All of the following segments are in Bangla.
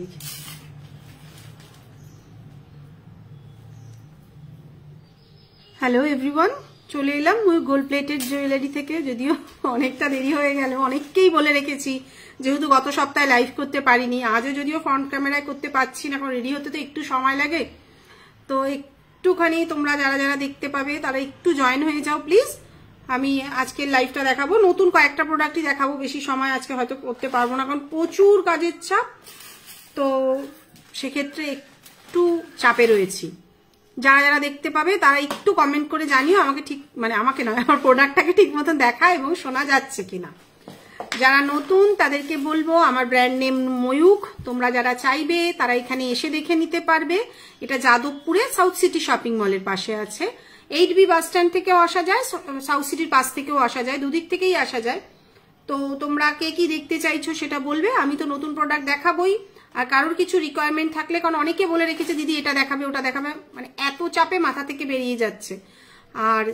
দেখি। হ্যালো এভরিওয়ান, চলে এলাম ওই গোল্ড প্লেটেড জুয়েলারি থেকে। যদিও অনেকটা দেরি হয়ে গেল, অনেককেই বলে রেখেছি, যেহেতু গত সপ্তাহে লাইভ করতে পারিনি, আজও যদিও ফ্রন্ট ক্যামেরায় করতে পারছি না, কারণ রেডি হতে তো একটু সময় লাগে। তো একটুখানি তোমরা যারা যারা দেখতে পাবে তারা একটু জয়েন হয়ে যাও প্লিজ। আমি আজকের লাইভটা দেখাবো, নতুন কয়েকটা প্রোডাক্টই দেখাবো, বেশি সময় আজকে হয়তো করতে পারবো না, কারণ প্রচুর কাজের চাপ, তো সেক্ষেত্রে একটু চাপে রয়েছি। যারা যারা দেখতে পাবে তারা একটু কমেন্ট করে জানিও আমাকে, ঠিক মানে আমাকে নয়, আমার প্রোডাক্টটাকে ঠিক মতন দেখা এবং শোনা যাচ্ছে কিনা। যারা নতুন তাদেরকে বলবো আমার ব্র্যান্ড নেম ময়ূখ, তোমরা যারা চাইবে তারা এখানে এসে দেখে নিতে পারবে। এটা যাদবপুরে সাউথ সিটি শপিং মলের পাশে আছে। 8B বাস স্ট্যান্ড থেকেও আসা যায়, সাউথ সিটির পাশ থেকেও আসা যায়, দুদিক থেকেই আসা যায়। তো তোমরা কে কি দেখতে চাইছো সেটা বলবে, আমি তো নতুন প্রোডাক্ট দেখাবোই। আর কারোর কিছু রিকোয়ারমেন্ট থাকলে, কারণ অনেকে বলে রেখেছে দিদি এটা দেখাবে ওটা দেখাবে, মানে এত চাপে মাথা থেকে বেরিয়ে যাচ্ছে। আর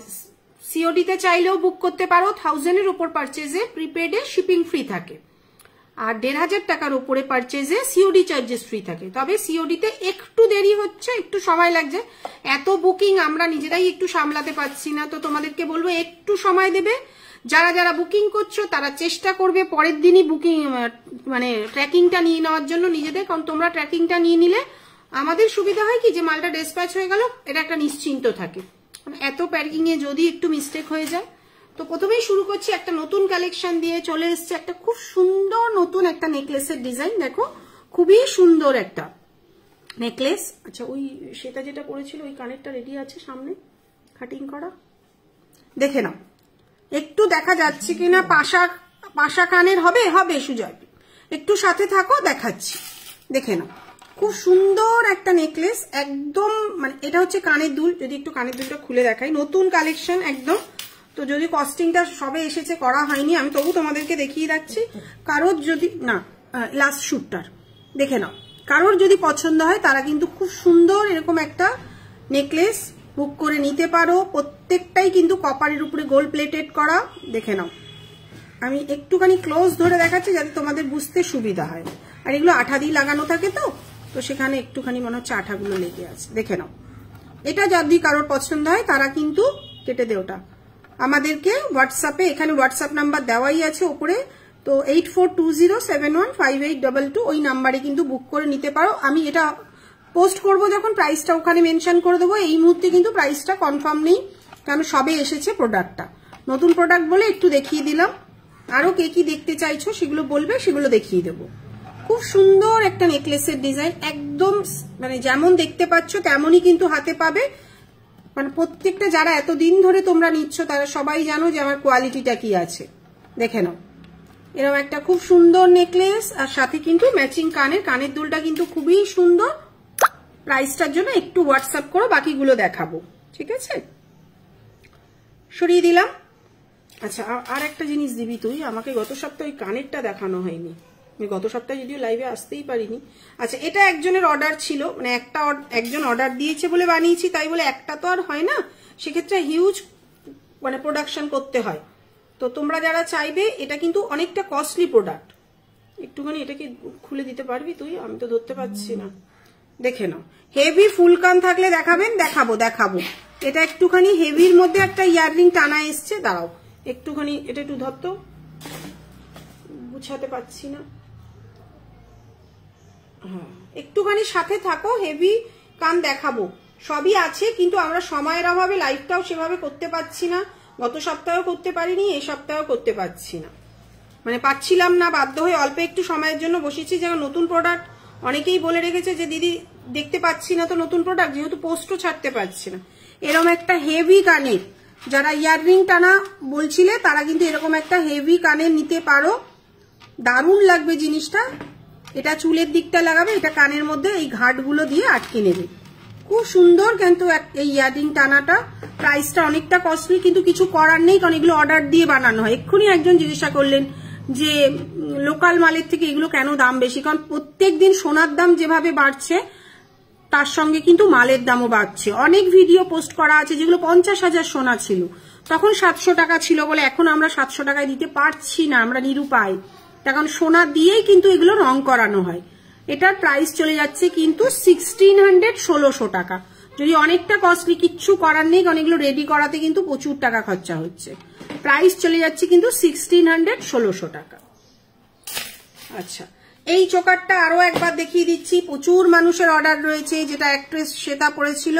সিওডি তে চাইলেও বুক করতে পারো, 1000-এর উপর পারচেজে প্রিপেডে শিপিং ফ্রি থাকে, আর 1500 টাকার উপরে পারচেজে সিওডি চার্জেস ফ্রি থাকে। তবে সিওডি তে একটু দেরি হচ্ছে, একটু সময় লাগছে, এত বুকিং আমরা নিজেরাই একটু সামলাতে পারছি না। তো তোমাদেরকে বলবো একটু সময় দেবে। যারা যারা বুকিং করছো তারা চেষ্টা করবে পরের দিনই বুকিং মানে ট্র্যাকিংটা নিয়ে নেওয়ার জন্য নিজেদের, কারণ তোমরা ট্র্যাকিংটা নিয়ে নিলে আমাদের সুবিধা হয় কি, যে মালটা ডিসপ্যাচ হয়ে গেল, এটা একটা নিশ্চিন্ত থাকে। এত প্যাকিং এ যদি একটু মিস্টেক হয়ে যায়। তো প্রথমেই শুরু করছি একটা নতুন কালেকশন দিয়ে। চলে এসছে একটা খুব সুন্দর নতুন একটা নেকলেসের ডিজাইন, দেখো খুবই সুন্দর একটা নেকলেস। আচ্ছা ওই সেটা যেটা করেছিল ওই কানেরটা রেডি আছে সামনে কাটিং করা, দেখে নাও একটু দেখা যাচ্ছে কিনা। পাশা কানের হবে হবে সুজয়, একটু সাথে থাকো দেখাচ্ছি, দেখে নাও খুব সুন্দর একটা নেকলেস একদম। মানে এটা হচ্ছে কানের দুল, যদি একটু কানের দুলটা খুলে দেখাই, নতুন কালেকশন একদম। তো যদি কস্টিংটা সবে এসেছে, করা হয়নি, আমি তবু তোমাদেরকে দেখিয়ে রাখছি। কারোর যদি না লাস্ট শুটটার দেখে নাও, কারোর যদি পছন্দ হয় তারা কিন্তু খুব সুন্দর এরকম একটা নেকলেস বুক করে নিতে পারো। প্রত্যেকটাই কিন্তু কপারের উপরে গোল্ড প্লেটেড করা, দেখে নাও। আমি একটুখানি ক্লোজ ধরে দেখাচ্ছি যাতে তোমাদের বুঝতে সুবিধা হয়। আর এগুলো আঠা দিয়ে লাগানো থাকে, তো সেখানে একটুখানি মনে হচ্ছে আঠাগুলো লেগে আছে, দেখে নাও। এটা যদি কারোর পছন্দ হয় তারা কিন্তু কেটে দে ওটা, আমাদেরকে হোয়াটসঅ্যাপে, এখানে হোয়াটসঅ্যাপ নাম্বার দেওয়াই আছে ওপরে, তো 8420715822 ওই নাম্বারে কিন্তু বুক করে নিতে পারো। আমি এটা পোস্ট করব যখন, প্রাইসটা ওখানে মেনশন করে দেবো। এই মুহূর্তে কিন্তু প্রাইসটা কনফার্ম নেই, কারণ সবে এসেছে প্রোডাক্টটা, নতুন প্রোডাক্ট বলে একটু দেখিয়ে দিলাম। আরো কে কি দেখতে চাইছো সেগুলো বলবে, সেগুলো দেখিয়ে দেবো। খুব সুন্দর একটা নেকলেসের ডিজাইন, একদম মানে যেমন দেখতে পাচ্ছ তেমনই কিন্তু হাতে পাবে। মানে প্রত্যেকটা যারা এতদিন ধরে তোমরা নিচ্ছ তারা সবাই জানো যে আমার কোয়ালিটিটা কি আছে, দেখে নাও। এরকম একটা খুব সুন্দর নেকলেস, আর সাথে কিন্তু ম্যাচিং কানের দুলটা কিন্তু খুবই সুন্দর। প্রাইসটার জন্য একটু হোয়াটসঅ্যাপ করো, বাকিগুলো দেখাবো, ঠিক আছে? সরিয়ে দিলাম। আচ্ছা আর একটা জিনিস দিবি তুই আমাকে, গত সপ্তাহে ওই কানেরটা দেখানো হয়নি, আমি গত সপ্তাহে যদিও লাইভে আসতেই পারিনি। আচ্ছা এটা একজনের অর্ডার ছিল, মানে একজন অর্ডার দিয়েছে বলে বানিয়েছি, তাই বলে একটা তো আর হয় না, সেক্ষেত্রে হিউজ মানে প্রোডাকশন করতে হয়। তো তোমরা যারা চাইবে, এটা কিন্তু অনেকটা কস্টলি প্রোডাক্ট। একটুখানি এটাকে খুলে দিতে পারবি তুই, আমি তো ধরতে পারছি না, দেখে নাও। হেভি ফুলকান থাকলে দেখাবেন, দেখাবো। এটা একটুখানি হেভির মধ্যে একটা ইয়াররিং টানা এসছে, দাঁড়াও একটুখানি এটা একটু ধরতো, বুঝাতে পারছি না। হ্যাঁ একটুখানি সাথে থাকো, হেভি কান দেখাবো, সবই আছে, কিন্তু আমরা সময়ের অভাবে লাইভটাও সেভাবে করতে পারছি না। গত সপ্তাহেও করতে পারিনি, এই সপ্তাহেও করতে পারছি না, মানে পাচ্ছিলাম না, বাধ্য হয়ে অল্প একটু সময়ের জন্য বসেছি। যেমন নতুন প্রোডাক্ট অনেকেই বলে রেখেছে যে দিদি দেখতে পাচ্ছি না তো নতুন প্রোডাক্ট, যেহেতু পোস্টও ছাড়তে পারছি না। এরকম একটা হেভি কানের, যারা ইয়াররিং টানা বলছিলে তারা কিন্তু এরকম একটা হেভি কানের নিতে পারো, দারুণ লাগবে জিনিসটা। এটা চুলের দিকটা লাগাবে, এটা কানের মধ্যে এই ঘাটগুলো দিয়ে আটকে নেবে, খুব সুন্দর। কিন্তু এই ইয়াররিং টানাটা প্রাইসটা অনেকটা কস্টলি, কিন্তু কিছু করার নেই, কারণ এগুলো অর্ডার দিয়ে বানানো হয়। এক্ষুনি একজন জিজ্ঞাসা করলেন যে লোকাল মালের থেকে এগুলো কেন দাম বেশি, কারণ প্রত্যেকদিন সোনার দাম যেভাবে বাড়ছে তার সঙ্গে কিন্তু মালের দামও বাড়ছে। অনেক ভিডিও পোস্ট করা আছে যেগুলো 50,000 সোনা ছিল, তখন 700 টাকা ছিল বলে এখন আমরা 700 টাকায় দিতে পারছি না, আমরা নিরুপায়। কারণ সোনা দিয়েই কিন্তু এগুলো রং করানো হয়, এটার প্রাইস চলে যাচ্ছে কিন্তু 1600 1600 টাকা। যদি অনেকটা কস্টলি, কিচ্ছু করার নেই, অনেকগুলো রেডি করাতে কিন্তু প্রচুর টাকা খরচা হচ্ছে। প্রাইস চলে যাচ্ছে কিন্তু 1600 1600 টাকা। আচ্ছা, এই চোকারটা আরো একবার দেখিয়ে দিচ্ছি, প্রচুর মানুষের অর্ডার রয়েছে, যেটা অ্যাক্ট্রেস শ্বেতা পরেছিল।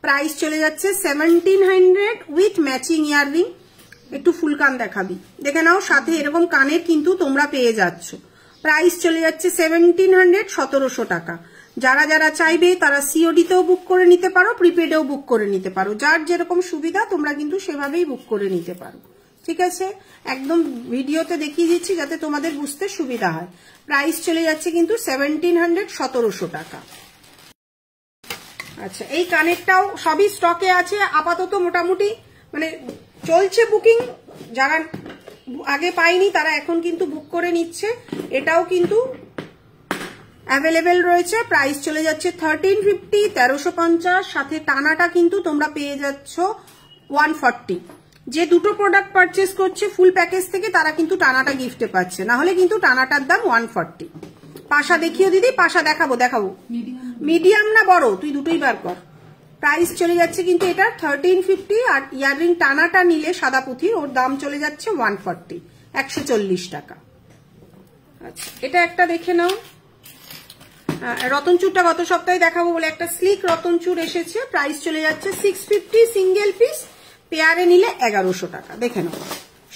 প্রাইস চলে যাচ্ছে 1700 উইথ ম্যাচিং ইয়াররিং। একটু ফুল কান দেখাবি, দেখে নাও, সাথে এরকম কানের কিন্তু তোমরা পেয়ে যাচ্ছ। প্রাইস চলে যাচ্ছে 1700 1700 টাকা। যারা যারা চাইবে তারা সিওডিতেও বুক করে নিতে পারো, প্রিপেডেও বুক করে নিতে পারো, যার যেরকম সুবিধা তোমরা কিন্তু সেভাবেই বুক করে নিতে পারো। ঠিক আছে, একদম ভিডিওতে দেখিয়ে দিচ্ছি যাতে তোমাদের বুঝতে সুবিধা হয়। প্রাইস চলে যাচ্ছে কিন্তু 1700 1700 টাকা। আচ্ছা, এই কানেরটাও সবই স্টকে আছে আপাতত, মোটামুটি মানে চলছে বুকিং। যারা আগে পায়নি তারা এখন কিন্তু বুক করে নিচ্ছে। এটাও কিন্তু অ্যাভেলেবেল রয়েছে। প্রাইস চলে যাচ্ছে 1350 1350, সাথে টানাটা কিন্তু তোমরা পেয়ে যাচ্ছ 140। যে দুটো প্রোডাক্ট পারচেস করছে ফুল প্যাকেজ থেকে তারা কিন্তু টানাটা গিফটে পাচ্ছে, না হলে কিন্তু টানাটার দাম 140। পাশা দেখিও দিদি, পাশা দেখাবো মিডিয়াম না বড়, তুই দুটোই বার কর। প্রাইস চলে যাচ্ছে কিন্তু এটা 1350, আর ইয়াররিং টানাটা নিলে সাদা পুঁথি ওর দাম চলে যাচ্ছে 140 140 টাকা। আচ্ছা, এটা একটা দেখে নাও। রতনচুরটা গত সপ্তাহে দেখাবো বলে একটা স্লিক রতনচুর এসেছে। প্রাইস চলে যাচ্ছে 650, সিঙ্গেল পিস, পেয়ারে নিলে 1100 টাকা। দেখে নাও,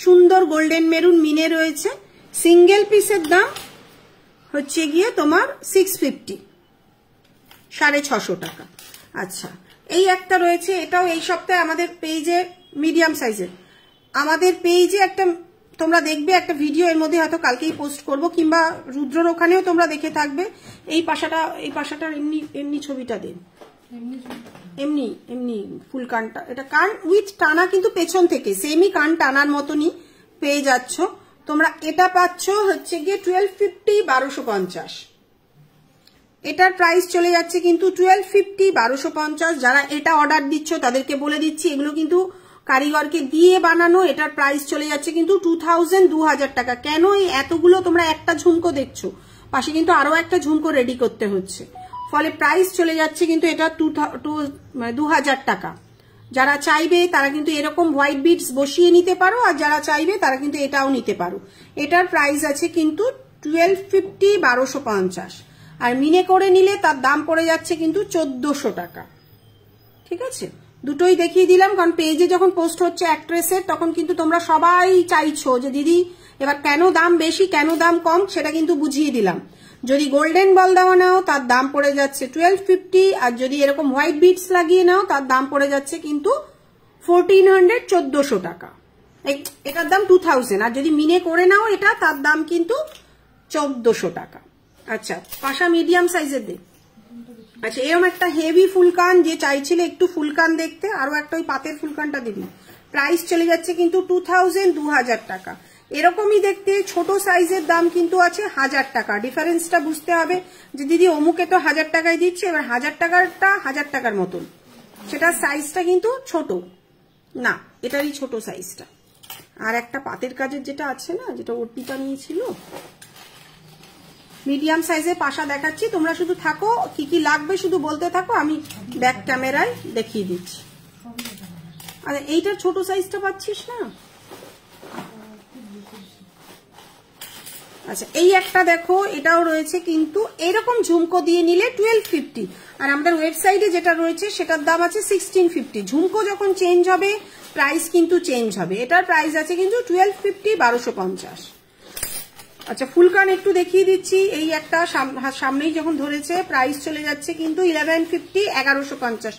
সুন্দর গোল্ডেন মেরুন মিনে রয়েছে। সিঙ্গেল পিসের দাম হচ্ছে গিয়ে তোমার 650, 650 টাকা। আচ্ছা, এই একটা রয়েছে, এটাও এই সপ্তাহে আমাদের পেজে মিডিয়াম সাইজের, আমাদের পেজে একটা তোমরা দেখবে একটা ভিডিও, এর মধ্যে হয়তো কালকেই পোস্ট করব, কিংবা রুদ্রর ওখানেও তোমরা দেখে থাকবে। এই পাশাটার এমনি ছবিটা দেন, এমনি ফুল কানটা, এটা কান উইথ টানা কিন্তু পেছন থেকে সেমি কান টানার মতনই পেয়ে যাচ্ছ তোমরা। এটা পাচ্ছ হচ্ছে গিয়ে 1250 1250। এটার প্রাইস চলে যাচ্ছে কিন্তু 1250 1250। যারা এটা অর্ডার দিচ্ছ তাদেরকে বলে দিচ্ছি এগুলো কিন্তু কারিগরকে দিয়ে বানানো। এটার প্রাইস চলে যাচ্ছে কিন্তু 2000 2000 টাকা। কেন এই এতগুলো তোমরা একটা ঝুমকো দেখছো, পাশে কিন্তু আরো একটা ঝুমকো রেডি করতে হচ্ছে, ফলে প্রাইস চলে যাচ্ছে কিন্তু এটা 2000 টাকা। যারা চাইবে তারা কিন্তু এরকম হোয়াইট বিডস বসিয়ে নিতে পারো, আর যারা চাইবে তারা কিন্তু এটাও নিতে পারো। এটার প্রাইস আছে কিন্তু 1250 1250, আর মিনে করে নিলে তার দাম পড়ে যাচ্ছে কিন্তু 1400 টাকা। ঠিক আছে, দুটোই দেখিয়ে দিলাম, কারণ পেজে যখন পোস্ট হচ্ছে অ্যাক্ট্রেসের তখন কিন্তু তোমরা সবাই চাইছো যে দিদি এবার কেন দাম বেশি কেন দাম কম, সেটা কিন্তু বুঝিয়ে দিলাম। যদি গোল্ডেন বল দেওয়া নাও তার দাম পড়ে যাচ্ছে 1250, আর যদি এরকম হোয়াইট বিটস লাগিয়ে নাও তার দাম পড়ে যাচ্ছে কিন্তু 1400 1400 টাকা। এটার দাম 2000, আর যদি মিনে করে নাও এটা তার দাম কিন্তু 1400 টাকা। আচ্ছা, পাশা মিডিয়াম সাইজের দে। আচ্ছা, এরকম একটা হেভি ফুলকান যে চাইছিলে একটু ফুলকান দেখতে, আরো একটা ওই পাতের ফুলকানটা দিবি। প্রাইস চলে যাচ্ছে কিন্তু 2000 2000 টাকা। এরকমই দেখতে ছোট সাইজের দাম কিন্তু আছে 1000 টাকা। ডিফারেন্সটা বুঝতে হবে যে দিদি অমুকে তো 1000 টাকায় দিচ্ছে, এবার 1000 টাকারটা 1000 টাকার মতন, সেটা সাইজটা কিন্তু ছোট না, এটারই ছোট সাইজটা। আর একটা পাতের কাজের যেটা আছে না, যেটা ওটিটা নিয়েছিল, মিডিয়াম সাইজের পাশা দেখাচ্ছি, তোমরা শুধু থাকো, কি কি লাগবে শুধু বলতে থাকো, আমি ব্যাক ক্যামেরায় দেখিয়ে দিচ্ছি। আর এইটার ছোট সাইজটা পাচ্ছিস না? আচ্ছা, এই একটা দেখো, এটাও রয়েছে কিন্তু এরকম ঝুমকো দিয়ে নিলে 1250, আর আমাদের ওয়েবসাইটে যেটা রয়েছে সেটার দাম আছে 1650। ঝুমকো যখন চেঞ্জ হবে প্রাইস কিন্তু চেঞ্জ হবে। এটার প্রাইস আছে কিন্তু 1250 1250। আচ্ছা, ফুলকান একটু দেখিয়ে দিচ্ছি। এই একটা সামনেই যখন ধরেছে প্রাইস চলে যাচ্ছে কিন্তু 1150 1150।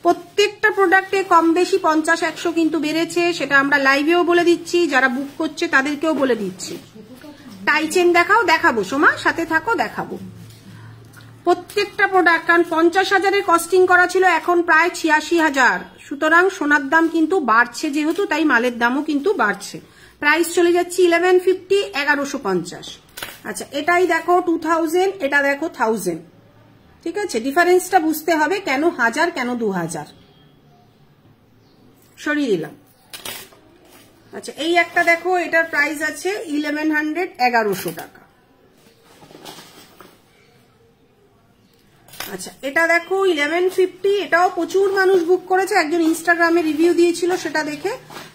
প্রত্যেকটা প্রোডাক্টে কম বেশি 50 100 কিন্তু বেড়েছে, সেটা আমরা লাইভেও বলে দিচ্ছি, যারা বুক করছে তাদেরকেও বলে দিচ্ছি। টাই চেন দেখাবো সোমা, সাথে থাকো, দেখাবো প্রত্যেকটা প্রোডাক্ট। কারণ 50,000 কস্টিং করা ছিল, এখন প্রায় 86,000। সুতরাং সোনার দাম কিন্তু বাড়ছে যেহেতু, তাই মালের দামও কিন্তু বাড়ছে। প্রাইস চলে যাচ্ছে 1150 1150। আচ্ছা, এটাই দেখো 2000, এটা দেখো 1000। ঠিক আছে, ডিফারেন্সটা বুঝতে হবে, কেন 1000 কেন 2000 সরিয়ে দিলাম। আচ্ছা, এই একটা দেখো, এটার প্রাইস আছে 1100 1100 টাকা। আচ্ছা এটা দেখো 1150, এটাও প্রচুর মানুষ বুক করেছে, একজন ইনস্টাগ্রামে রিভিউ দিয়েছিল সেটা দেখে।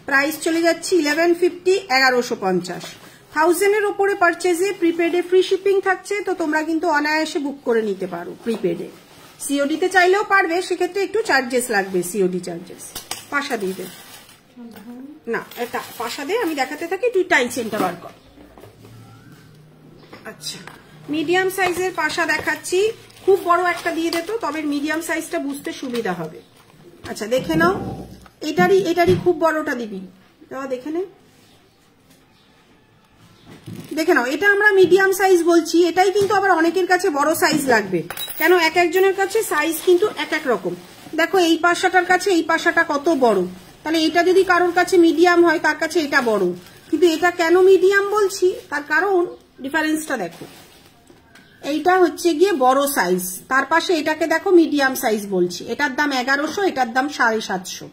প্রাইস চলে যাচ্ছে 1150, 1150। 1000 এর ওপরে পারচেজে প্রিপেডে ফ্রি শিপিং থাকছে, তো তোমরা কিন্তু অনায়াসে বুক করে নিতে পারো প্রিপেডে। সিওডি তে চাইলেও পারবে, সেক্ষেত্রে একটু চার্জেস লাগবে, সিওডি চার্জেস। পাশা দিয়ে দে না, এটা পাশা দিয়ে আমি দেখাতে থাকি, তুই টাই চেনটা বার কর। আচ্ছা মিডিয়াম সাইজের পাশা দেখাচ্ছি, খুব বড় একটা দিয়ে দে তো, তবে মিডিয়াম সাইজটা বুঝতে সুবিধা হবে। আচ্ছা দেখে নাও, এটারই খুব বড়টা দিবি, দাও দেখে নে, দেখে নাও। এটা আমরা মিডিয়াম সাইজ বলছি, এটাই কিন্তু আবার অনেকের কাছে বড় সাইজ লাগবে, কেন এক একজনের কাছে সাইজ কিন্তু এক এক রকম। দেখো এই পাশাটার কাছে এই পাশাটা কত বড়, তাহলে এটা যদি কারোর কাছে মিডিয়াম হয় তার কাছে এটা বড়, কিন্তু এটা কেন মিডিয়াম বলছি তার কারণ ডিফারেন্সটা দেখো। এইটা হচ্ছে গিয়ে বড় সাইজ, তার পাশে এটাকে দেখো মিডিয়াম সাইজ বলছি। এটার দাম 1100, এটার দাম 750।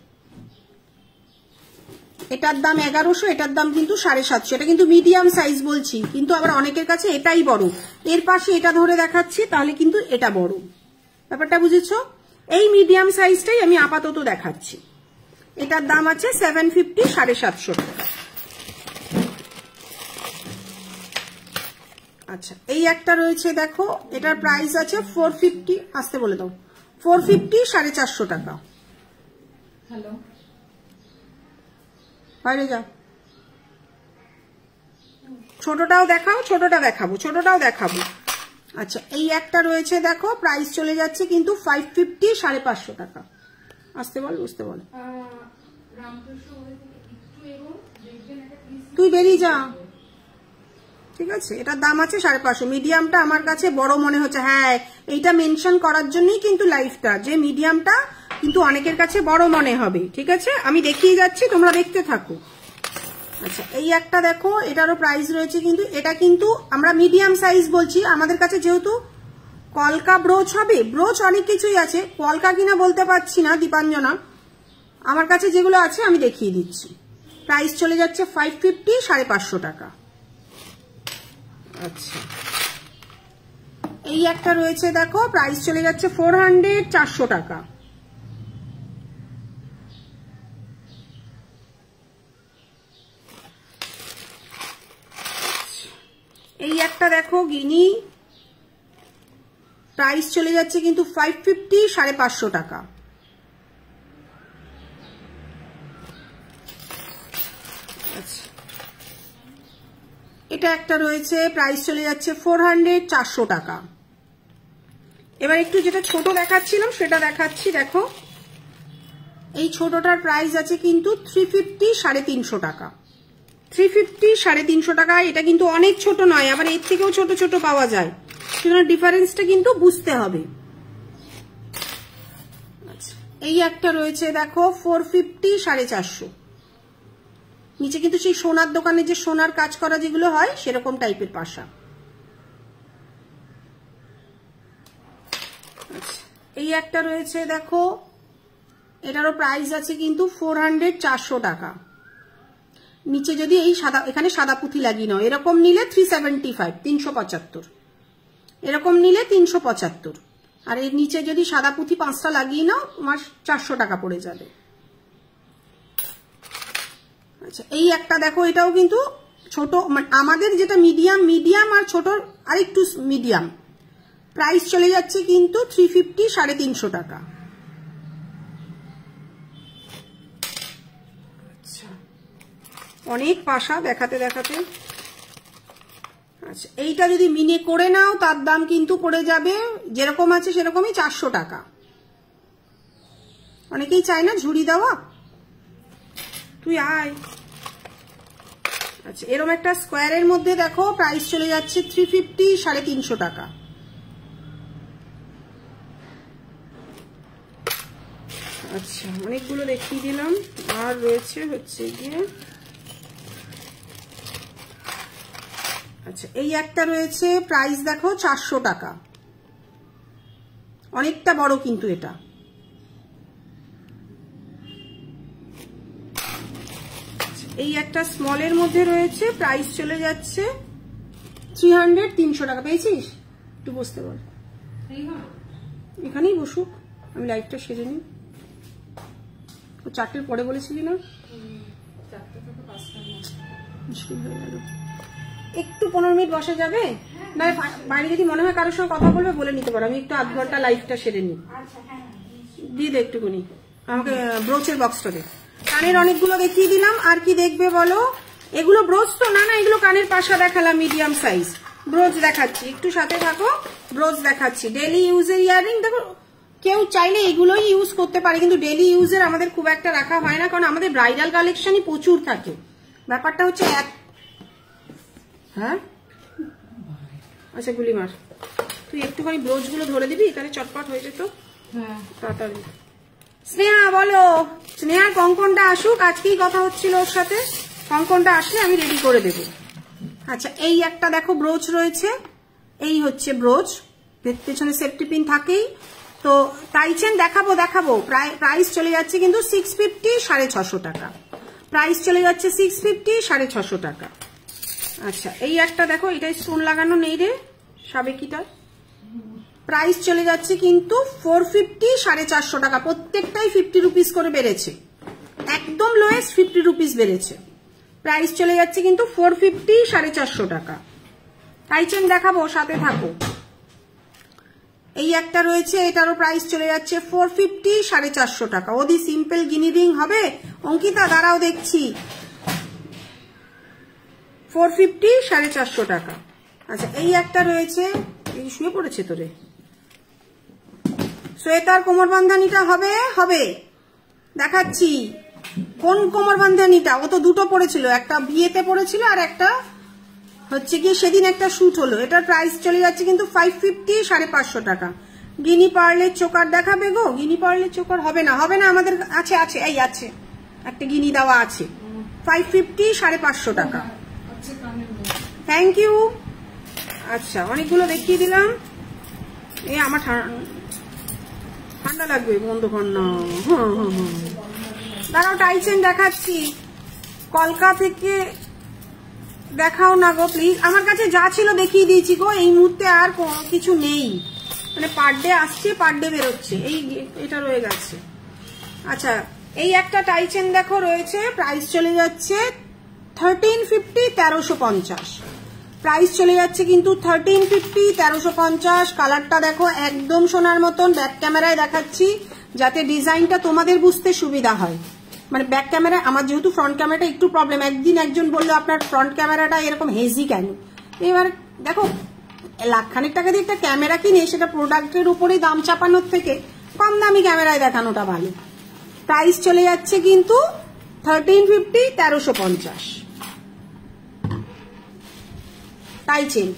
এটার দাম 1100, এটার দাম কিন্তু 750। এটা কিন্তু মিডিয়াম সাইজ বলছি, কিন্তু আবার অনেকের কাছে এটাই বড়। এর পাশে এটা ধরে দেখাচ্ছি, তাহলে কিন্তু এটা বড়। ব্যাপারটা বুঝেছো? এই মিডিয়াম সাইজটাই আমি আপাতত দেখাচ্ছি। এটার দাম আছে 750, 750 টাকা। আচ্ছা এই একটা রয়েছে দেখো, এটার প্রাইস আছে 450, আসতে বলে দাও, 450, 450 টাকা। হ্যালো বাইরে যাও, ছোটটাও দেখাও, ছোটটা দেখাবো, ছোটটাও দেখাবো। আচ্ছা এই একটা রয়েছে দেখো, প্রাইস চলে যাচ্ছে কিন্তু 550, 550 টাকা। আসতে বল, বুঝতে বল, তুই বেরিয়ে যা, ঠিক আছে। এটার দাম আছে 550। মিডিয়ামটা আমার কাছে বড় মনে হচ্ছে, হ্যাঁ এইটা মেনশন করার জন্যই কিন্তু লাইভটা, যে মিডিয়ামটা কিন্তু অনেকের কাছে বড় মনে হবে, ঠিক আছে। আমি দেখিয়ে যাচ্ছি, তোমরা দেখতে থাকো। আচ্ছা এই একটা দেখো, এটারও প্রাইস রয়েছে কিন্তু, এটা কিন্তু আমরা মিডিয়াম সাইজ বলছি। আমাদের কাছে যেহেতু কলকা ব্রোচ হবে, ব্রোচ অনেক কিছুই আছে, কলকা কিনা বলতে পারছি না দীপাঞ্জনা, আমার কাছে যেগুলো আছে আমি দেখিয়ে দিচ্ছি। প্রাইস চলে যাচ্ছে 550, 550 টাকা। আচ্ছা এই একটা রয়েছে দেখো, প্রাইস চলে যাচ্ছে 400, 400 টাকা। এই একটা দেখো গিনি, প্রাইস চলে যাচ্ছে কিন্তু 550, 550 টাকা। আচ্ছা এটা একটা রয়েছে, প্রাইস চলে যাচ্ছে 400, 400 টাকা। এবার একটু যেটা ছোট দেখাচ্ছিলাম সেটা দেখাচ্ছি, দেখো এই ছোটটার প্রাইস আছে কিন্তু 350, 350 টাকা। 350, 350 টাকা। এটা কিন্তু অনেক ছোট নয়, আবার এর থেকেও ছোট ছোট পাওয়া যায়, সুতরাং ডিফারেন্সটা কিন্তু বুঝতে হবে। আচ্ছা এই একটা রয়েছে দেখো 450, 450। নিচে কিন্তু সেই সোনার দোকানে যে সোনার কাজ করা যেগুলো হয় সেরকম টাইপের পাশা। আচ্ছা এই একটা রয়েছে দেখো, এটারও প্রাইস আছে কিন্তু 400, 400 টাকা। নিচে যদি এই সাদা, এখানে সাদা পুঁথি লাগিয়ে নাও, এরকম নিলে 375, 375, এরকম নিলে 375, আর এর নিচে যদি সাদা পুঁথি 5টা লাগিয়ে নাও তোমার 400 টাকা পড়ে যাবে। আচ্ছা এই একটা দেখো, এটাও কিন্তু ছোট, মানে আমাদের যেটা মিডিয়াম, মিডিয়াম আর ছোট আরেকটু মিডিয়াম, প্রাইস চলে যাচ্ছে কিন্তু 350, 350 টাকা। আচ্ছা অনেক পাশা দেখাতে দেখাতে। আচ্ছা এইটা যদি মিনে করে নাও তার দাম কিন্তু পড়ে যাবে যেরকম আছে সেরকমই 400 টাকা। অনেকেই চায় না ঝুড়ি দেওয়া, তুই আয়। আচ্ছা এরকম একটা স্কোয়ারের মধ্যে দেখো, প্রাইস চলে যাচ্ছে 350, 350 টাকা। আচ্ছা অনেকগুলো দেখিয়ে দিলাম, আর রয়েছে হচ্ছে গিয়ে, আচ্ছা এই একটা রয়েছে, প্রাইস দেখো 400 টাকা, অনেকটা বড় কিন্তু এটা। এই একটা স্মলের মধ্যে রয়েছে, প্রাইস চলে যাচ্ছে 300, 300 টাকা। পেয়েছিস? একটু বসতে বল, এখানেই বসুক, আমি লাইভটা সেরে নিই। ও 4টের পরে বলেছিলি না? মুশকিল হয়ে গেল। একটু 15 মিনিট বসা যাবে? না বাইরে যদি মনে হয় কারোর সঙ্গে কথা বলবে বলে নিতে পারো, আমি একটু আধ ঘন্টা লাইভটা সেরে নিই। দিয়ে দে একটুকুনি আমাকে ব্রোচের বক্সটা দে। কানের অনেকগুলো দেখিয়ে দিলাম, আর কি দেখবে বলো? এগুলো ব্রোচ তো না, না এগুলো কানের পাশা দেখালাম মিডিয়াম সাইজ। ব্রোচ দেখাচ্ছি, একটু সাথে থাকো, ব্রোচ দেখাচ্ছি। ডেলি ইউজের ইয়াররিং দেখো, কেউ চাইলে এগুলোই ইউজ করতে পারে, কিন্তু ডেলি ইউজের আমাদের খুব একটা রাখা হয় না, কারণ আমাদের ব্রাইডাল কালেকশনই প্রচুর থাকে। ব্যাপারটা হচ্ছে হ্যাঁ আচ্ছা গুলিমার, তুই একটুখানি ব্রোচ গুলো ধরে দিবি, তাহলে চটপট হয়ে যেত তাড়াতাড়ি। স্নেহা বলো, স্নেহার কঙ্কনটা আসুক, আজকেই কথা হচ্ছিল ওর সাথে, কঙ্কনটা আসলে আমি রেডি করে দেবো। আচ্ছা এই একটা দেখো ব্রোচ রয়েছে, এই হচ্ছে ব্রোচ, পেছনে সেফটি পিন থাকেই তো। টাইচেন দেখাবো প্রাইস চলে যাচ্ছে কিন্তু 650, 650 টাকা প্রাইস চলে যাচ্ছে, 650, 650 টাকা। আচ্ছা এই একটা দেখো, এটা স্টোন লাগানো নেই রে সাবেকিটা, প্রাইস চলে যাচ্ছে কিন্তু 450, 450 টাকা। প্রত্যেকটাই 50 রুপিস করে বেড়েছে, একদম লোয়েস্ট 50 রুপিস বেড়েছে। প্রাইস চলে যাচ্ছে কিন্তু 450, 450 টাকা। টাইচেন দেখাবো, সাথে থাকো। এই একটা রয়েছে, এটারও প্রাইস চলে যাচ্ছে 450, 450 টাকা। ওদি সিম্পল গিনি রিং হবে? অঙ্কিতা দাঁড়াও দেখছি, 450, 450 টাকা। আচ্ছা এই একটা রয়েছে, এই শুয়ে পড়েছে তোরে। সোয়েটার কোমর বান্ধানিটা হবে দেখাচ্ছি। কোন কোমর বান্ধানিটা? ও তো দুটো পড়েছিল, একটা বিয়েতে পড়েছিল আর একটা হচ্ছে কি সেদিন একটা শুট হলো। এটার প্রাইস চলে যাচ্ছে কিন্তু 550, 550 টাকা। গিনি পার্লের চোকার দেখাবে গো? গিনি পার্লের চোকার হবে না আমাদের আছে এই আছে একটা গিনি দেওয়া আছে, 550, 550 টাকা। Thank you. আচ্ছা অনেকগুলো দেখিয়ে দিলাম। এই আমার ঠান্ডা লাগবে, বন্ধ কর না। দাঁড়াও টাইচেন দেখাচ্ছি, কলকা থেকে দেখাও না গো প্লিজ। আমার কাছে যা ছিল দেখিয়ে দিয়েছি গো, এই মুহূর্তে আর কিছু নেই, মানে পার ডে আসছে পার ডে বেরোচ্ছে, এই এটা রয়ে গেছে। আচ্ছা এই একটা টাইচেন দেখো রয়েছে, প্রাইস চলে যাচ্ছে 1350, 1350। প্রাইস চলে যাচ্ছে কিন্তু 1350, 1350। কালারটা দেখো একদম সোনার মতন। ব্যাক ক্যামেরায় দেখাচ্ছি যাতে ডিজাইনটা তোমাদের বুঝতে সুবিধা হয়, মানে ব্যাক ক্যামেরা, আমার যেহেতু ফ্রন্ট ক্যামেরাটা একটু প্রবলেম। একদিন একজন বললো আপনার ফ্রন্ট ক্যামেরাটা এরকম হেজি কেন? এবার দেখো লাখখানেক টাকা দিয়ে একটা ক্যামেরা কিনে সেটা প্রোডাক্টের উপরেই দাম চাপানোর থেকে কম দামি ক্যামেরায় দেখানোটা ভালো। প্রাইস চলে যাচ্ছে কিন্তু 1350, 1350। টাইচেন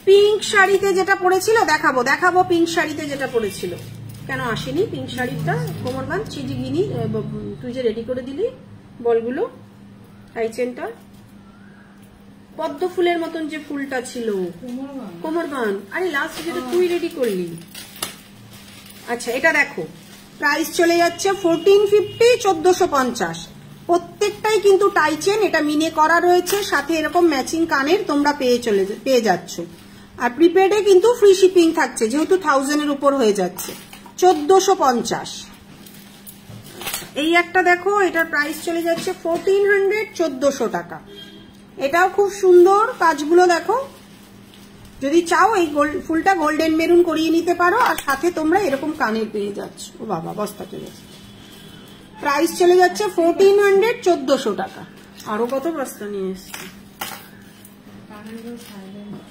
পিঙ্ক শাড়িতে যেটা পরেছিল দেখাবো পিঙ্ক শাড়িতে যেটা পরেছিল। কেন আসেনি পিঙ্ক শাড়িটা? কোমর বাঁধ চিজি গিনি, তুই যে রেডি করে দিলি বলগুলো। টাইচেনটা পদ্ম ফুলের মতন যে ফুলটা ছিল, কোমর বাঁধ, আরে লাস্ট যেটা তুই রেডি করলি। আচ্ছা এটা দেখো, প্রাইস চলে যাচ্ছে 1450, 1450। প্রত্যেকটাই কিন্তু টাইচেন, এটা মিনে করা রয়েছে, সাথে এরকম ম্যাচিং কানের তোমরা পেয়ে যাচ্ছ। আর প্রিপেডে কিন্তু ফ্রি শিপিং থাকছে, যেহেতু 1000-এর উপর হয়ে যাচ্ছে, 1450। এই একটা দেখো, এটার প্রাইস চলে যাচ্ছে 1400, 1400 টাকা। এটাও খুব সুন্দর, কাজগুলো দেখো। যদি চাও এই ফুলটা গোল্ডেন মেরুন করিয়ে নিতে পারো, আর সাথে তোমরা এরকম কানের পেয়ে যাচ্ছ। ও বাবা বস্তা চলে যাচ্ছে। প্রাইস চলে যাচ্ছে 1400, 1400 টাকা। আরো কত বস্তা নিয়ে এসছি।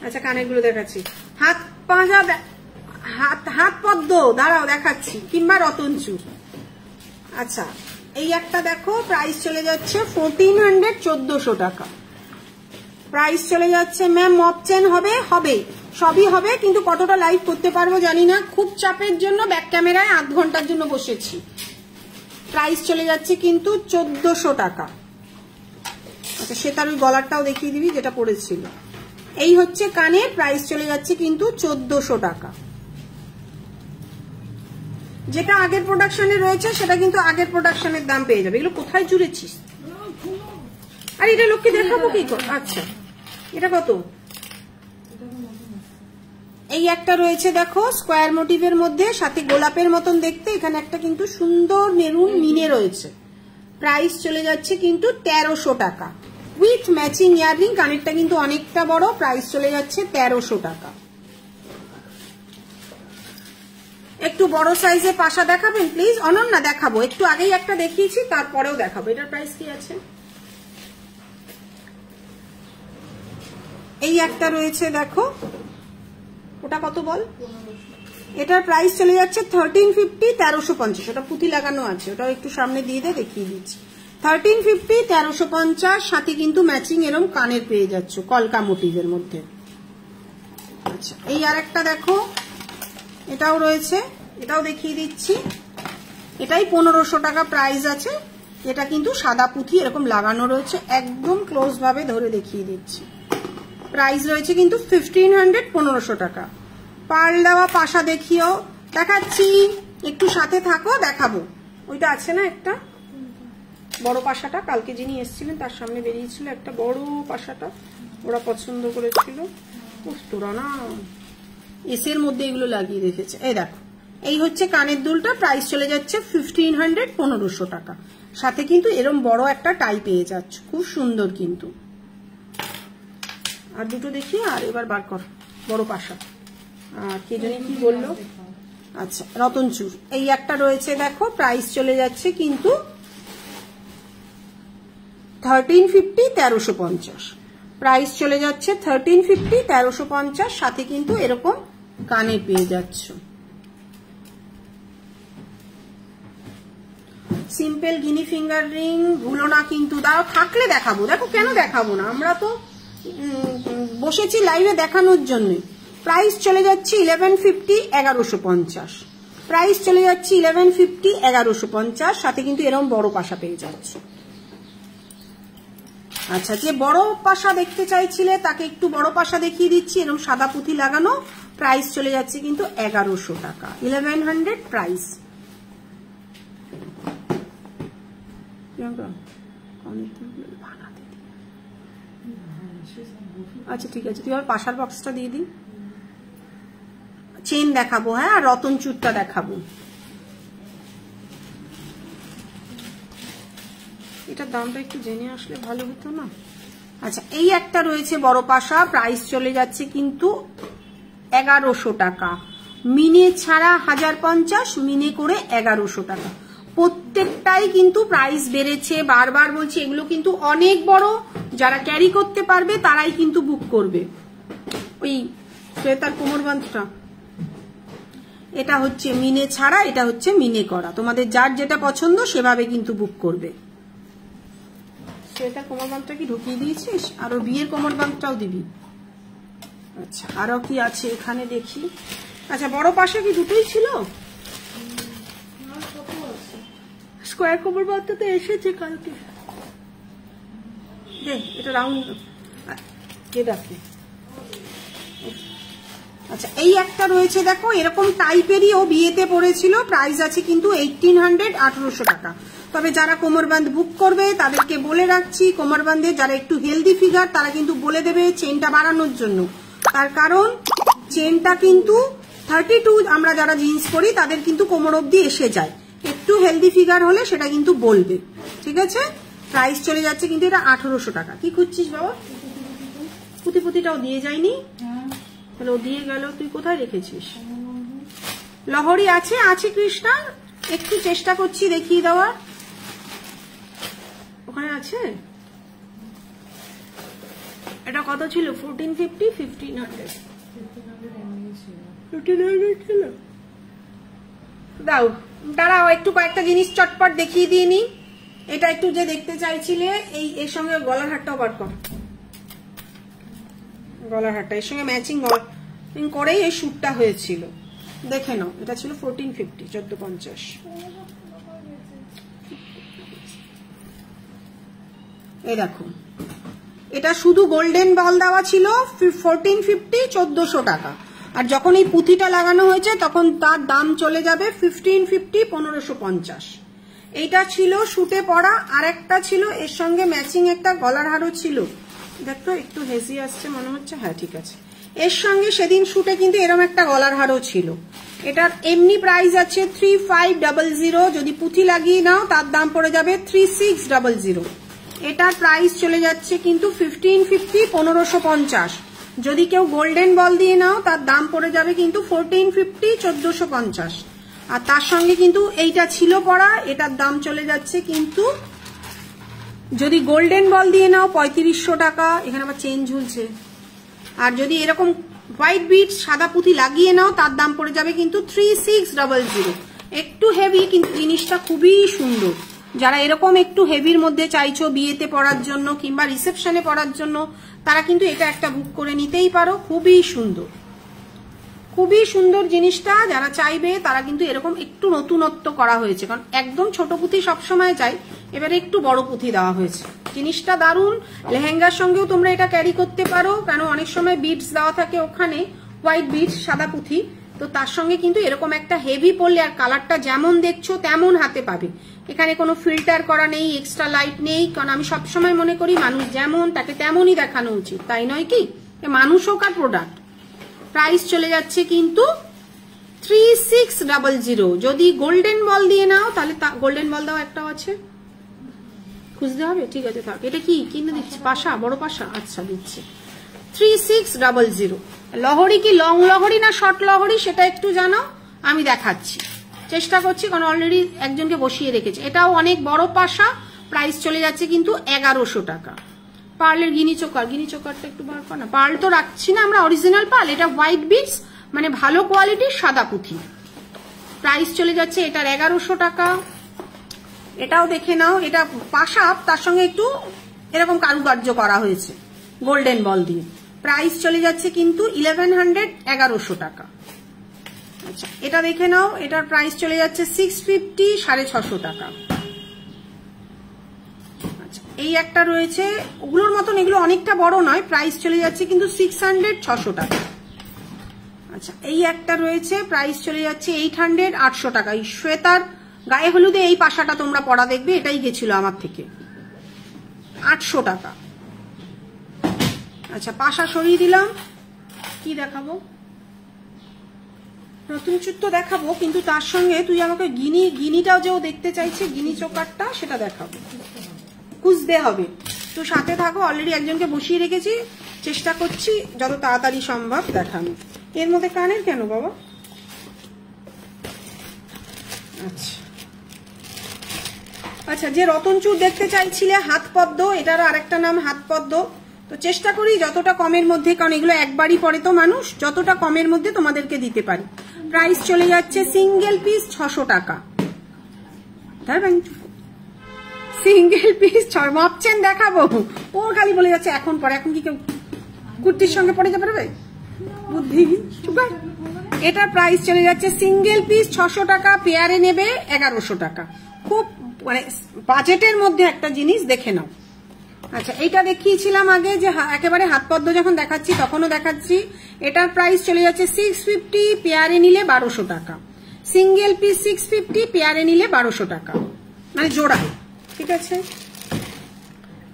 আচ্ছা কানের গুলো দেখাচ্ছি, হাত পাঁজা, হাত পদ্ম, দাঁড়াও দেখাচ্ছি, কিংবা রতনচুর। আচ্ছা এই একটা দেখো, প্রাইস চলে যাচ্ছে 1400, 1400 টাকা। প্রাইস চলে যাচ্ছে। ম্যাম মপ চেন হবে? সবই হবে, কিন্তু কতটা লাইভ করতে পারবো জানি না, খুব চাপের জন্য ব্যাক ক্যামেরায় আধ ঘন্টার জন্য বসেছি। প্রাইস চলে যাচ্ছে কিন্তু 1400 টাকা। আচ্ছা সে তার ওই গলারটাও দেখিয়ে দিবি যেটা পড়েছিল। এই হচ্ছে কানে, প্রাইস চলে যাচ্ছে কিন্তু 1400 টাকা। যেটা আগের প্রোডাকশনে রয়েছে সেটা কিন্তু আগের প্রোডাকশনের দাম পেয়ে যাবে। এগুলো কোথায় জুড়েছিস? আর এটা লোককে দেখাবো কি করে? আচ্ছা এটা কত? এই একটা রয়েছে দেখো স্কোয়ার মোটিভের মধ্যে, সাথে গোলাপের মতন দেখতে, এখানে একটা কিন্তু সুন্দর মেরুন মিনে রয়েছে। প্রাইস চলে যাচ্ছে কিন্তু 1300 টাকা উইথ ম্যাচিং ইয়াররিং। কানেরটা কিন্তু অনেকটা বড়, প্রাইস চলে যাচ্ছে 1300 টাকা। একটু বড় সাইজের পাশা দেখাবেন প্লিজ। অনন্যা দেখাবো, একটু আগেই একটা দেখিয়েছি, তারপরেও দেখাবো। এটার প্রাইস কি আছে? এই একটা রয়েছে দেখো, ওটা কত বল? এটার প্রাইস চলে যাচ্ছে 1350, 1350। ওটা পুঁথি লাগানো আছে, ওটাও একটু সামনে দিয়ে দেখিয়ে দিচ্ছি। 1350, 1350, সাথে কিন্তু ম্যাচিং এরম কানের পেয়ে যাচ্ছ কলকা মোটিভের মধ্যে। আচ্ছা, এই আর একটা দেখো, এটাও রয়েছে, এটাও দেখিয়ে দিচ্ছি। এটাই 1500 টাকা প্রাইস আছে। এটা কিন্তু সাদা পুঁথি এরকম লাগানো রয়েছে, একদম ক্লোজ ভাবে ধরে দেখিয়ে দিচ্ছি। প্রাইস রয়েছে কিন্তু 1500, 1500 টাকা। পার্ল দেওয়া পাশা দেখিও, দেখাচ্ছি, একটু সাথে থাকো, দেখাবো। ওইটা আছে না একটা বড় পাশাটা, কালকে যিনি এসেছিলেন তার সামনে বেরিয়েছিল একটা বড় পাশাটা, ওরা পছন্দ করেছিল। তোরা না এসের মধ্যে এগুলো লাগিয়ে রেখেছে। এই দেখো, এই হচ্ছে কানের দুলটা। প্রাইস চলে যাচ্ছে 1500, 1500 টাকা। সাথে কিন্তু এরম বড় একটা টাই পেয়ে যাচ্ছ, খুব সুন্দর কিন্তু। আর দুটো দেখি, আর এবার বার কর বড় পাশা। আর কে জানি কি বললো, আচ্ছা রতনচুর। এই একটা রয়েছে দেখো, প্রাইস চলে যাচ্ছে কিন্তু 1350, 1350। প্রাইস চলে যাচ্ছে 1350, 1350, সাথে কিন্তু এরকম কানে পেয়ে যাচ্ছ। সিম্পল গিনি ফিঙ্গার রিং ভুলো না কিন্তু, দাও থাকলে দেখাবো। দেখো কেন দেখাবো না, আমরা তো বসেছি লাইভে দেখানোর জন্য। প্রাইস চলে যাচ্ছে 1150, 1150। প্রাইস চলে যাচ্ছে 1150, 1150, সাথে কিন্তু এরকম বড় পাশা পেয়ে যাচ্ছে। আচ্ছা, যে বড় পাশা দেখতে চাইছিলে তাকে একটু বড় পাশা দেখিয়ে দিচ্ছি, এরকম সাদা পুঁথি লাগানো। প্রাইস চলে যাচ্ছে কিন্তু 1100 টাকা, 1100 প্রাইস। আচ্ছা ঠিক আছে, তুই আবার পাশার বক্সটা দিয়ে দিই। চেন দেখাবো, হ্যাঁ, আর রতন চুরটা দেখাবো। এটার দামটা একটু জেনে আসলে ভালো হতো না। আচ্ছা, এই একটা রয়েছে বড় পাশা, প্রাইস চলে যাচ্ছে কিন্তু 1100 টাকা। মিনে ছাড়া 1050, মিনে করে 1100 টাকা। প্রত্যেকটাই কিন্তু প্রাইস বেড়েছে, বারবার বলছি। এগুলো কিন্তু অনেক বড়, যারা ক্যারি করতে পারবে তারাই কিন্তু বুক করবে। ওই শ্বেতার কোমরবন্ধটা, এটা হচ্ছে মিনে ছাড়া, এটা হচ্ছে মিনে করা। তোমাদের যার যেটা পছন্দ সেভাবে কিন্তু বুক করবে। শ্বেতার কোমরবন্ধটা কি ঢুকিয়ে দিয়েছিস? আরো বিয়ের কোমরবন্ধটাও দিবি। আচ্ছা, আরো কি আছে এখানে দেখি। আচ্ছা, বড় পাশে কি দুটোই ছিল? স্কোয়ার কোমরবন্ধটা তো এসেছে কালকে। এটা রাউন্ড দেখো। আচ্ছা, এই একটা রয়েছে দেখো, এরকম টাইপেরই ও বিয়েতে পড়েছিল। প্রাইস আছে কিন্তু 1800, 1800 টাকা। তবে যারা কোমরবান্ধ বুক করবে তাদেরকে বলে রাখছি, কোমরবান্ধে যারা একটু হেলদি ফিগার তারা কিন্তু বলে দেবে চেনটা বাড়ানোর জন্য। তার কারণ চেনটা কিন্তু 32, আমরা যারা জিন্স পরি তাদের কিন্তু কোমর অব্দি এসে যায়। একটু হেলদি ফিগার হলে সেটা কিন্তু বলবে, ঠিক আছে? প্রাইস চলে যাচ্ছে কিন্তু এটা 1800 টাকা। কি খুঁজছিস বাবা? পুঁতিটাও দিয়ে যায়নি, তাহলে ও দিয়ে গেল। তুই কোথায় রেখেছিস? লহরি আছে, আছে কৃষ্ণা, একটু চেষ্টা করছি দেখিয়ে দেওয়ার। ওখানে আছে। এটা কত ছিল? 1450, 1500, 1500 ছিল। দাও, দাঁড়াও, একটু কয়েকটা জিনিস চটপট দেখিয়ে দিয়ে নি। এটা একটু যে দেখতে চাইছিলে, এই এর সঙ্গে গলার হারটাও বার কর। গলার হারটা এর সঙ্গে ম্যাচিং করেই এই শ্যুটটা হয়েছিল, দেখে নাও। এটা ছিল 1450, 1450। এই দেখো, এটা শুধু গোল্ডেন বল দেওয়া ছিল 1450, 1400 টাকা। আর যখন এই পুঁথিটা লাগানো হয়েছে তখন তার দাম চলে যাবে 1550, 1550। এইটা ছিল শুটে পড়া, আর একটা ছিল এর সঙ্গে ম্যাচিং একটা গলার হারও ছিল। দেখো একটু হেজি আসছে মনে হচ্ছে, হ্যাঁ ঠিক আছে। এর সঙ্গে সেদিন শুটে কিন্তু এরকম একটা গলার হারও ছিল। এটার এমনি প্রাইস আছে 3500, যদি পুঁথি লাগিয়ে নাও তার দাম পড়ে যাবে 3600। এটার প্রাইস চলে যাচ্ছে কিন্তু 1550, 1550। যদি কেউ গোল্ডেন বল দিয়ে নাও তার দাম পড়ে যাবে কিন্তু 1450, 1450। আর তার সঙ্গে কিন্তু এইটা ছিল পড়া, এটার দাম চলে যাচ্ছে কিন্তু যদি গোল্ডেন বল দিয়ে নাও 3500 টাকা। এখানে আবার চেন ঝুলছে। আর যদি এরকম হোয়াইট বিট সাদা পুঁথি লাগিয়ে নাও তার দাম পড়ে যাবে কিন্তু 3600। একটু হেভি কিন্তু জিনিসটা খুবই সুন্দর। যারা এরকম একটু হেভির মধ্যে চাইছো বিয়েতে পরার জন্য কিংবা রিসেপশনে পরার জন্য, তারা কিন্তু এটা একটা বুক করে নিতেই পারো। খুবই সুন্দর, খুবই সুন্দর জিনিসটা। যারা চাইবে তারা কিন্তু এরকম একটু নতুনত্ব করা হয়েছে, কারণ একদম ছোট পুঁথি সবসময় চাই, এবারে একটু বড় পুঁথি দেওয়া হয়েছে। জিনিসটা দারুণ। লেহেঙ্গার সঙ্গেও তোমরা এটা ক্যারি করতে পারো, কারণ অনেক সময় বিটস দেওয়া থাকে ওখানে, হোয়াইট বিটস সাদা পুঁথি, তো তার সঙ্গে কিন্তু এরকম একটা হেভি পরলে আর কালারটা যেমন দেখছো তেমন হাতে পাবে। এখানে কোনো ফিল্টার করা নেই, এক্সট্রা লাইট নেই, কারণ আমি সবসময় মনে করি মানুষ যেমন তাকে তেমনই দেখানো উচিত, তাই নয় কি? মানুষ হোক আর প্রোডাক্ট। প্রাইস চলে যাচ্ছে কিন্তু 3600। যদি গোল্ডেন বল দিয়ে নাও তাহলে গোল্ডেন বল দাও, একটাও আছে, খুঁজতে হবে। ঠিক আছে থাক। এটা কি কিনে দিচ্ছি? পাশা, বড় পাশা? আচ্ছা দিচ্ছি। 3600। লহরি কি লং লহরি না শর্ট লহরি সেটা একটু জানাও, আমি দেখাচ্ছি, চেষ্টা করছি, কারণ অলরেডি একজনকে বসিয়ে রেখেছে। এটাও অনেক বড় পাশা। প্রাইস চলে যাচ্ছে কিন্তু 1100 টাকা। পার্লের গিনি চোকারটা একটু বার কর না। পার্ল তো রাখছি না আমরা, অরিজিনাল পার্ল। এটা হোয়াইট বিটস, মানে ভালো কোয়ালিটির সাদা পুঁথি। প্রাইস চলে যাচ্ছে এটার 1100 টাকা। এটাও দেখে নাও, এটা পাশা, তার সঙ্গে একটু এরকম কারুকার্য করা হয়েছে গোল্ডেন বল দিয়ে। প্রাইস চলে যাচ্ছে কিন্তু 1100, 1100 টাকা। আচ্ছা এটা দেখে নাও, এটার প্রাইস চলে যাচ্ছে 650, 650 টাকা। আচ্ছা এই একটা রয়েছে, ওগুলোর মতন এগুলো অনেকটা বড় নয়, প্রাইস চলে যাচ্ছে কিন্তু 600, 600 টাকা। আচ্ছা এই একটা রয়েছে, প্রাইস চলে যাচ্ছে 800, 800 টাকা। এই শ্বেতার গায়ে হলুদে এই পাশাটা তোমরা পরা দেখবে, এটাই গেছিল আমার থেকে, 800 টাকা। আচ্ছা পাশা সরিয়ে দিলাম। কি দেখাবো? নতুন চুট্টো দেখাবো, কিন্তু তার সঙ্গে তুই আমাকে গিনিটাও যেও দেখতে চাইছে, গিনি চোকারটা সেটা দেখাবো, খুঁজতে হবে। তো সাথে থাকো, অলরেডি একজনকে বসিয়ে রেখেছি, চেষ্টা করছি যত তাড়াতাড়ি সম্ভব দেখানো। এর মধ্যে কানের কেন বাবা? আচ্ছা আচ্ছা, যে রতন চূড় দেখতে চাইছিলে হাত পদ্ম, এটারও আরেকটা নাম হাত পদ্ম। তো চেষ্টা করি যতটা কমের মধ্যে, কারণ এগুলো একবারই পরে তো মানুষ, যতটা কমের মধ্যে তোমাদেরকে দিতে পারি। প্রাইস চলে যাচ্ছে সিঙ্গেল পিস 600 টাকা। সিঙ্গেল পিস মাপছেন দেখাবো, ওর খালি বলে যাচ্ছে এখন পরে। এখন কি কেউ কুর্তির সঙ্গে পরে যেতে পারবে? বুদ্ধি। এটার প্রাইস চলে যাচ্ছে সিঙ্গেল পিস 600 টাকা, পেয়ারে নেবে 1100 টাকা। খুব মানে বাজেটের মধ্যে একটা জিনিস, দেখে নাও। আচ্ছা এইটা দেখিয়েছিলাম আগে, যে একেবারে হাত পদ্ম যখন দেখাচ্ছি তখনও দেখাচ্ছি। এটার প্রাইস চলে যাচ্ছে 650, পেয়ারে নিলে 1200 টাকা। সিঙ্গেল পিস 650, পেয়ারে নিলে 1200 টাকা, মানে জোড়ায়। ঠিক আছে,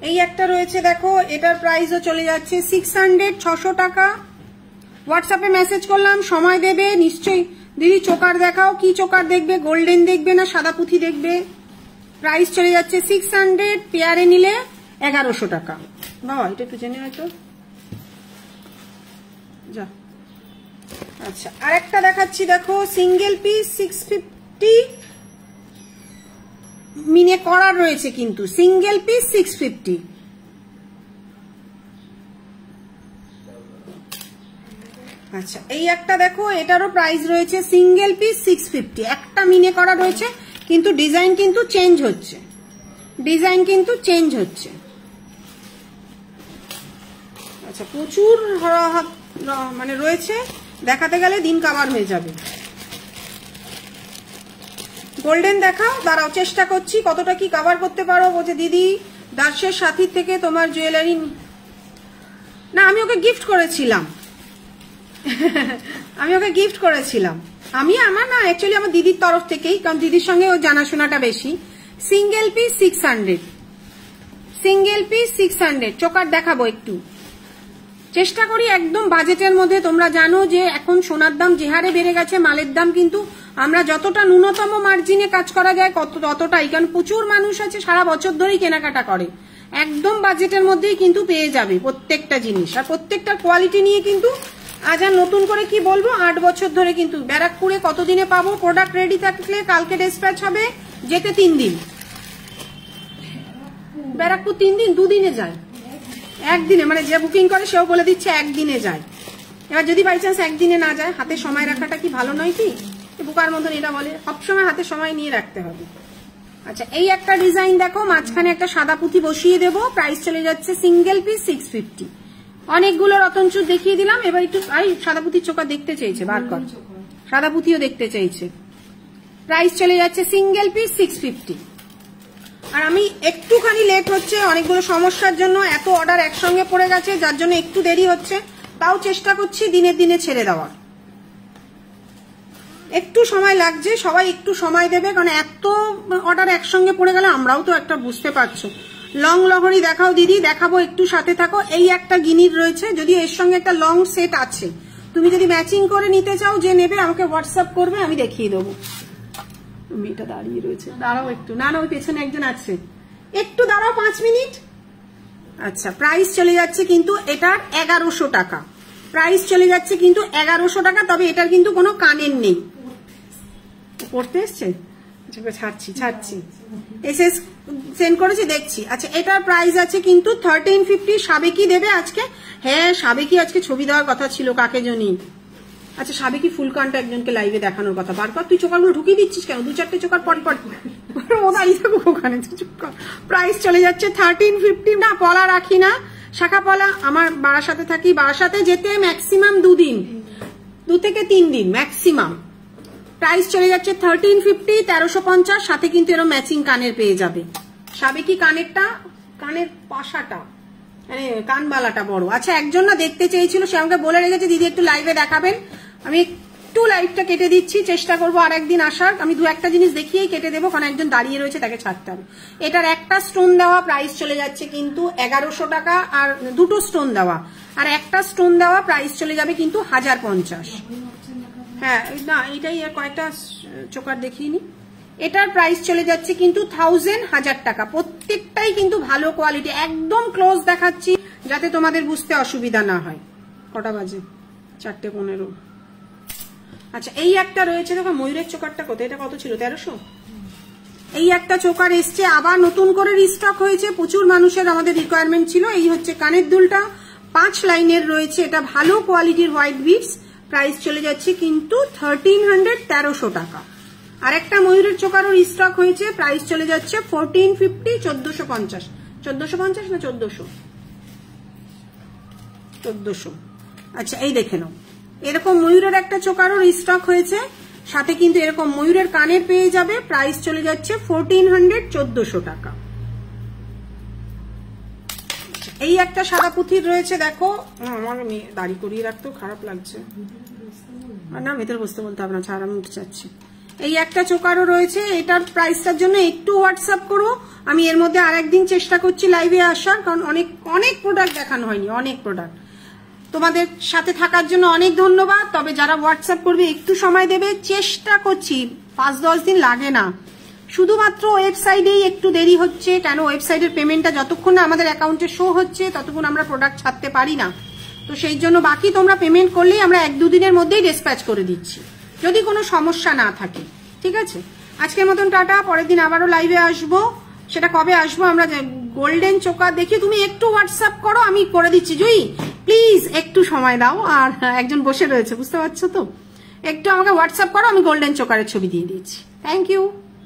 এই একটা রয়েছে দেখো, এটার প্রাইসও চলে যাচ্ছে 600, 600 টাকা। হোয়াটসঅ্যাপে মেসেজ করলাম, সময় দেবে নিশ্চয়ই। দিদি চোকার দেখাও, কি চোকার দেখবে? গোল্ডেন দেখবে না সাদা পুঁথি দেখবে? প্রাইস চলে যাচ্ছে 600, পেয়ারে নিলে 1100 টাকা। বাবা এটা একটু জেনে হয়তো যা। আচ্ছা আরেকটা দেখাচ্ছি দেখো, সিঙ্গেল পিস 650, মিনে করার রয়েছে কিন্তু, সিঙ্গেল পিস 650। আচ্ছা এই একটা দেখো, এটারও প্রাইস রয়েছে সিঙ্গেল পিস 650। একটা মিনে করা রয়েছে, কিন্তু ডিজাইন কিন্তু চেঞ্জ হচ্ছে, ডিজাইন কিন্তু চেঞ্জ হচ্ছে। আচ্ছা প্রচুর মানে রয়েছে, দেখাতে গেলে দিন কাবার হয়ে যাবে। গোল্ডেন দেখাও, দাঁড়াও চেষ্টা করছি কতটা কি কভার করতে পারো। বলছে দিদি দার্শের সাথী থেকে তোমার জুয়েলারি, না আমি ওকে গিফট করেছিলাম, আমি ওকে গিফট করেছিলাম। আমি আমার না, অ্যাকচুয়ালি আমার দিদির তরফ থেকেই, কারণ দিদির সঙ্গে ওর জানাশোনাটা বেশি। Single piece 600, single piece 600। Choker দেখাবো একটু, চেষ্টা করি একদম বাজেটের মধ্যে। তোমরা জানো যে এখন সোনার দাম যে হারে বেড়ে গেছে, মালের দাম কিন্তু আমরা যতটা ন্যূনতম মার্জিনে কাজ করা যায় ততটাই, কারণ প্রচুর মানুষ আছে সারা বছর ধরেই কেনাকাটা করে। একদম বাজেটের মধ্যেই কিন্তু পেয়ে যাবে প্রত্যেকটা জিনিস, আর প্রত্যেকটার কোয়ালিটি নিয়ে কিন্তু আজ আর নতুন করে কি বলবো, 8 বছর ধরে কিন্তু ব্যারাকপুরে কতদিনে পাবো, প্রোডাক্ট রেডি থাকলে কালকে ডিসপ্যাচ হবে, যেতে 3 দিন, ব্যারাকপুর 3 দিন, 2 দিনে যায়, একদিনে, মানে যে বুকিং করে সেও বলে দিচ্ছে একদিনে যায়। এবার যদি বাই চান্স একদিনে না যায়, হাতে সময় রাখাটা কি ভালো নয় কি? বুকার মতন এটা বলে সবসময় হাতে সময় নিয়ে রাখতে হবে। আচ্ছা, এই একটা ডিজাইন দেখো, মাঝখানে একটা সাদা পুঁথি বসিয়ে দেবো, প্রাইস চলে যাচ্ছে সিঙ্গেল পিস 650। অনেকগুলো রতনচুর দেখিয়ে দিলাম, এবার একটু সাদা পুঁথির চোখা দেখতে চাইছে, বার কর, সাদা পুঁথিও দেখতে চাইছে। প্রাইস চলে যাচ্ছে সিঙ্গেল পিস 650। আর আমি একটুখানি লেট হচ্ছে অনেকগুলো সমস্যার জন্য, এত অর্ডার একসঙ্গে পড়ে গেছে যার জন্য একটু দেরি হচ্ছে, তাও চেষ্টা করছি দিনের দিনে ছেড়ে দেওয়ার। একটু সময় লাগছে, সবাই একটু সময় দেবে, কারণ এত অর্ডার একসঙ্গে পড়ে গেলে আমরাও তো একটা বুঝতে পারছো। লং লহরি দেখাও দিদি, দেখাবো, একটু সাথে থাকো। এই একটা গিনির রয়েছে, যদি এর সঙ্গে একটা লং সেট আছে, তুমি যদি ম্যাচিং করে নিতে চাও, যে নেবে আমাকে হোয়াটসঅ্যাপ করবে, আমি দেখিয়ে দেবো। মেয়েটা দাঁড়িয়ে রয়েছে, দাঁড়াও একটু, না না ওই পেছনে একজন আছে, একটু দাঁড়াও 5 মিনিট। আচ্ছা, প্রাইস চলে যাচ্ছে কিন্তু এটার 1100 টাকা, প্রাইস চলে যাচ্ছে কিন্তু 1100 টাকা। তবে এটার কিন্তু কোনো কানের নেই, পড়তে এসছে, ছাড়ছি এসে সেন্ড করেছি, দেখছি। আচ্ছা, এটার প্রাইস আছে কিন্তু 1350। সাবেকি দেবে আজকে, হ্যাঁ সাবেকি আজকে ছবি দেওয়ার কথা ছিল, কাকে জানি। আচ্ছা, সাবেকি ফুল কানটা একজনকে লাইভে দেখানোর কথা, বারবার তুই চোখাগুলো ঢুকিয়ে দিচ্ছিস কেন? 2-4টে চোখার পর ও দাঁড়িয়ে থাকুক ওখানে। প্রাইস চলে যাচ্ছে 1350। না, পলা রাখি না, শাখা পলা, আমার বারাসাতে থাকি, বারাসাতে যেতে ম্যাক্সিমাম 2 দিন, 2 থেকে 3 দিন ম্যাক্সিমাম। প্রাইস চলে যাচ্ছে 1350, 1350। সাথে কিন্তু এরকম ম্যাচিং কানের পেয়ে যাবে, সাবেকি কানেরটা, কানের পাশাটা, মানে কানবালাটা বড়। আচ্ছা, একজন না দেখতে চেয়েছিল, সে আমাকে বলে রেখেছে দিদি একটু লাইভে দেখাবেন, আমি একটু লাইভটা কেটে দিচ্ছি, চেষ্টা করবো আর একদিন আসার। আমি 2-1টা জিনিস দেখিয়েই কেটে দেবো, কারণ একজন দাঁড়িয়ে রয়েছে, তাকে ছাড়তে হবে। এটার একটা স্টোন দেওয়া, প্রাইস চলে যাচ্ছে কিন্তু 1100 টাকা, আর 2টো স্টোন দেওয়া আর একটা স্টোন দেওয়া, প্রাইস চলে যাবে কিন্তু 1050। হ্যাঁ, না এটাই কয়েকটা চোকার দেখিয়ে নি। এটার প্রাইস চলে যাচ্ছে কিন্তু 1000 টাকা। প্রত্যেকটাই কিন্তু ভালো কোয়ালিটি, একদম ক্লোজ দেখাচ্ছি যাতে তোমাদের বুঝতে অসুবিধা না হয়। কটা বাজে? 4:15। আচ্ছা, এই একটা রয়েছে দেখো, ময়ূরের চোকারটা কত, এটা কত ছিল? 1300। এই একটা চোকার এসছে, আবার নতুন করে রিস্টক হয়েছে, প্রচুর মানুষের আমাদের রিকোয়ারমেন্ট ছিল। এই হচ্ছে কানের দুলটা, 5 লাইনের রয়েছে, এটা ভালো কোয়ালিটির হোয়াইট বিটস। প্রাইস চলে যাচ্ছে কিন্তু 1300, 1300 টাকা। আর একটা ময়ূরের চোকারও রিস্টক হয়েছে, প্রাইস চলে যাচ্ছে 1450, 1450। 1450 না 1400? 1400। আচ্ছা, এই দেখে নাও, এরকম ময়ূরের একটা চোকারও রিস্টক হয়েছে, সাথে কিন্তু এরকম ময়ূরের কানের পেয়ে যাবে। প্রাইস চলে যাচ্ছে 1400, 1400 টাকা। এই একটা সাদা পুঁথির রয়েছে, দেখো, আমার মেয়ে দাড়ি করিয়ে রাখতেও খারাপ লাগছে, আর না ভেতরে বসতে বলতে হবে না, ছাড়, আমি উঠে যাচ্ছি। এই একটা চোকারও রয়েছে, এটার প্রাইসটার জন্য একটু হোয়াটসঅ্যাপ করো, আমি এর মধ্যে আর একদিন চেষ্টা করছি লাইভে আসার, কারণ অনেক প্রোডাক্ট দেখানো হয়নি, অনেক প্রোডাক্ট। তোমাদের সাথে থাকার জন্য অনেক ধন্যবাদ। তবে যারা হোয়াটসঅ্যাপ করবে একটু সময় দেবে, চেষ্টা করছি, 5-10 দিন লাগে না, শুধুমাত্র ওয়েবসাইটেই একটু দেরি হচ্ছে। কেন? ওয়েবসাইটের পেমেন্টটা যতক্ষণ না আমাদের অ্যাকাউন্টে শো হচ্ছে ততক্ষণ আমরা প্রোডাক্ট ছাড়তে পারি না, তো সেই জন্য বাকি তোমরা পেমেন্ট করলেই আমরা 1-2 দিনের মধ্যেই ডিসপ্যাচ করে দিচ্ছি, যদি কোনো সমস্যা না থাকে। ঠিক আছে, আজকের মতন টাটা, পরের দিন আবারও লাইভে আসবো। সেটা কবে আসবো আমরা গোল্ডেন চোকার দেখি, তুমি একটু হোয়াটসঅ্যাপ করো, আমি করে দিচ্ছি। জুই প্লিজ একটু সময় দাও, আর একজন বসে রয়েছে বুঝতে পারছো তো, একটু আমাকে হোয়াটসঅ্যাপ করো, আমি গোল্ডেন চোকারের ছবি দিয়ে দিচ্ছি। Thank you.